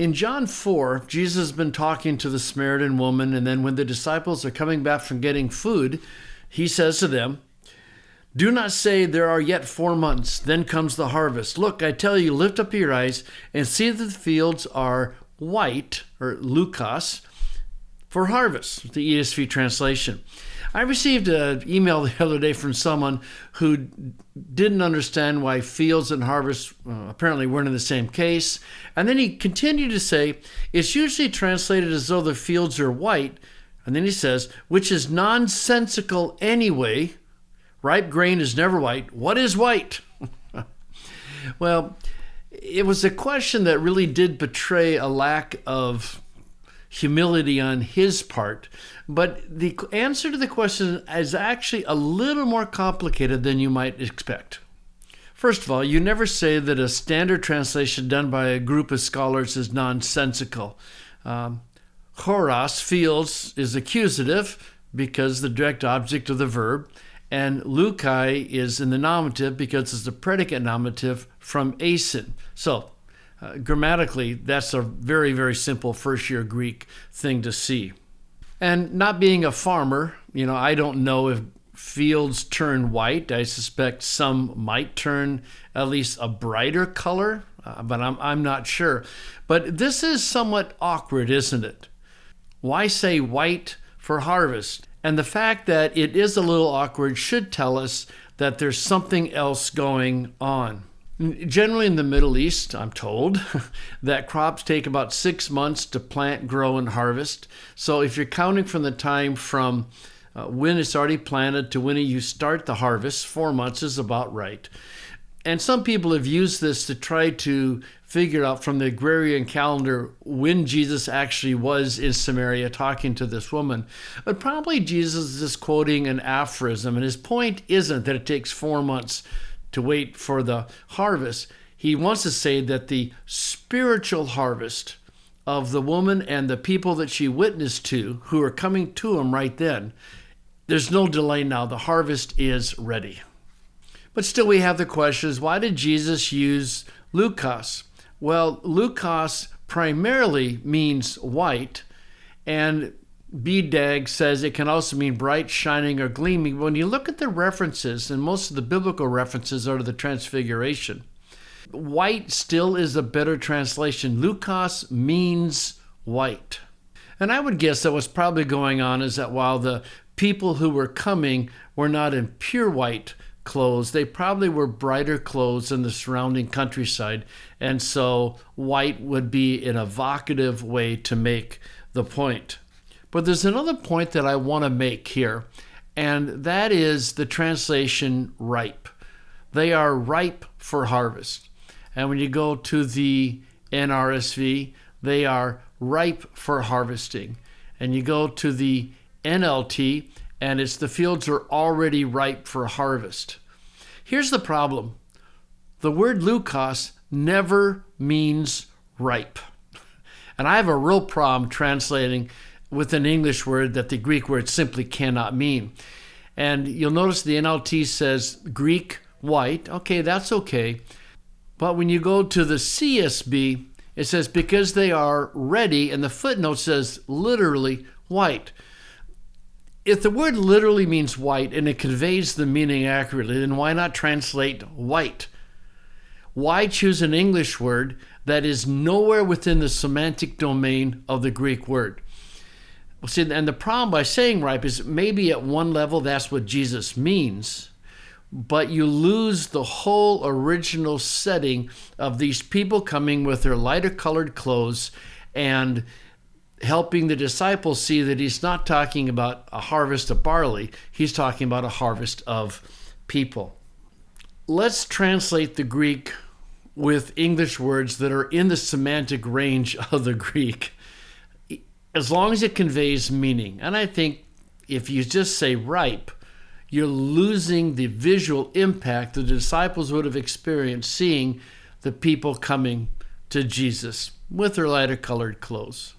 In John 4, Jesus has been talking to the Samaritan woman, and then when the disciples are coming back from getting food, he says to them, "Do not say there are yet 4 months, then comes the harvest. Look, I tell you, lift up your eyes and see that the fields are white," or leukos, "for harvest," the ESV translation. I received an email the other day from someone who didn't understand why fields and harvest apparently weren't in the same case. And then he continued to say, it's usually translated as though the fields are white. And then he says, which is nonsensical anyway. Ripe grain is never white. What is white? Well, it was a question that really did betray a lack of humility on his part. But the answer to the question is actually a little more complicated than you might expect. First of all, you never say that a standard translation done by a group of scholars is nonsensical. Choros, fields, is accusative because the direct object of the verb, and leukai is in the nominative because it's the predicate nominative from asin. So, grammatically, that's a very, very simple first-year Greek thing to see. And not being a farmer, I don't know if fields turn white. I suspect some might turn at least a brighter color, but I'm not sure. But this is somewhat awkward, isn't it? Why say white for harvest? And the fact that it is a little awkward should tell us that there's something else going on. Generally in the Middle East, I'm told, that crops take about 6 months to plant, grow, and harvest. So if you're counting from the time from when it's already planted to when you start the harvest, 4 months is about right. And some people have used this to try to figure out from the agrarian calendar when Jesus actually was in Samaria talking to this woman. But probably Jesus is just quoting an aphorism, and his point isn't that it takes 4 months to wait for the harvest. He wants to say that the spiritual harvest of the woman and the people that she witnessed to, who are coming to him right then, there's no delay now. The harvest is ready. But still we have the question is, why did Jesus use leukos? Well, leukos primarily means white, and BDAG says it can also mean bright, shining, or gleaming. When you look at the references, and most of the biblical references are to the Transfiguration, white still is a better translation. Leukos means white. And I would guess that what's probably going on is that while the people who were coming were not in pure white clothes, they probably were brighter clothes than the surrounding countryside. And so white would be an evocative way to make the point. But there's another point that I want to make here, and that is the translation ripe. They are ripe for harvest. And when you go to the NRSV, they are ripe for harvesting. And you go to the NLT, and it's the fields are already ripe for harvest. Here's the problem. The word leukos never means ripe. And I have a real problem translating with an English word that the Greek word simply cannot mean. And you'll notice the NLT says Greek white. Okay, that's okay. But when you go to the CSB, it says because they are ready, and the footnote says literally white. If the word literally means white and it conveys the meaning accurately, then why not translate white? Why choose an English word that is nowhere within the semantic domain of the Greek word? Well, see, and the problem by saying ripe is maybe at one level that's what Jesus means, but you lose the whole original setting of these people coming with their lighter colored clothes and helping the disciples see that he's not talking about a harvest of barley, he's talking about a harvest of people. Let's translate the Greek with English words that are in the semantic range of the Greek, as long as it conveys meaning. And I think if you just say ripe, you're losing the visual impact the disciples would have experienced seeing the people coming to Jesus with their lighter colored clothes.